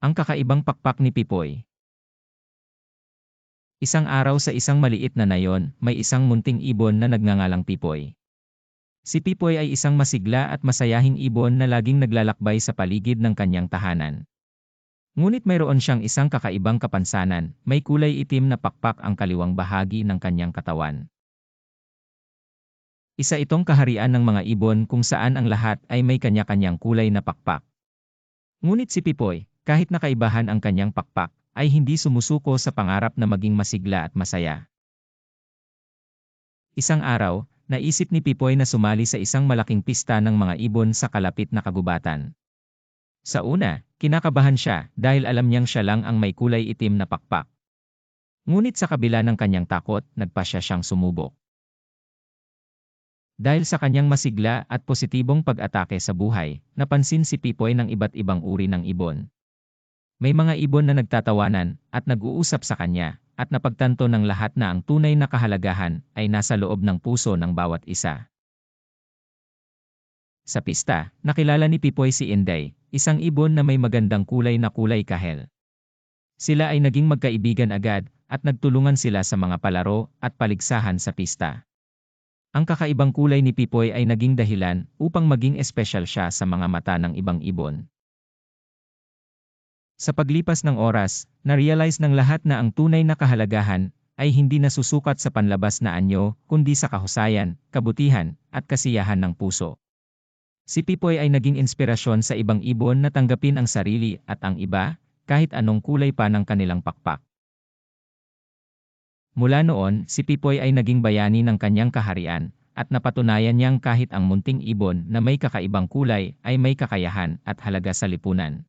Ang kakaibang pakpak ni Pipoy. Isang araw sa isang maliit na nayon, may isang munting ibon na nagngangalang Pipoy. Si Pipoy ay isang masigla at masayahing ibon na laging naglalakbay sa paligid ng kanyang tahanan. Ngunit mayroon siyang isang kakaibang kapansanan, may kulay itim na pakpak ang kaliwang bahagi ng kanyang katawan. Isa itong kaharian ng mga ibon kung saan ang lahat ay may kanya-kanyang kulay na pakpak. Ngunit si Pipoy, kahit nakaibahan ang kanyang pakpak, ay hindi sumusuko sa pangarap na maging masigla at masaya. Isang araw, naisip ni Pipoy na sumali sa isang malaking pista ng mga ibon sa kalapit na kagubatan. Sa una, kinakabahan siya dahil alam niyang siya lang ang may kulay itim na pakpak. Ngunit sa kabila ng kanyang takot, nagpasya siyang sumubok. Dahil sa kanyang masigla at positibong pag-atake sa buhay, napansin si Pipoy ng iba't ibang uri ng ibon. May mga ibon na nagtatawanan at nag-uusap sa kanya, at napagtanto ng lahat na ang tunay na kahalagahan ay nasa loob ng puso ng bawat isa. Sa pista, nakilala ni Pipoy si Inday, isang ibon na may magandang kulay na kulay kahel. Sila ay naging magkaibigan agad at nagtulungan sila sa mga palaro at paligsahan sa pista. Ang kakaibang kulay ni Pipoy ay naging dahilan upang maging espesyal siya sa mga mata ng ibang ibon. Sa paglipas ng oras, na-realize ng lahat na ang tunay na kahalagahan ay hindi nasusukat sa panlabas na anyo, kundi sa kahusayan, kabutihan, at kasiyahan ng puso. Si Pipoy ay naging inspirasyon sa ibang ibon na tanggapin ang sarili at ang iba, kahit anong kulay pa ng kanilang pakpak. Mula noon, si Pipoy ay naging bayani ng kanyang kaharian, at napatunayan niyang kahit ang munting ibon na may kakaibang kulay ay may kakayahan at halaga sa lipunan.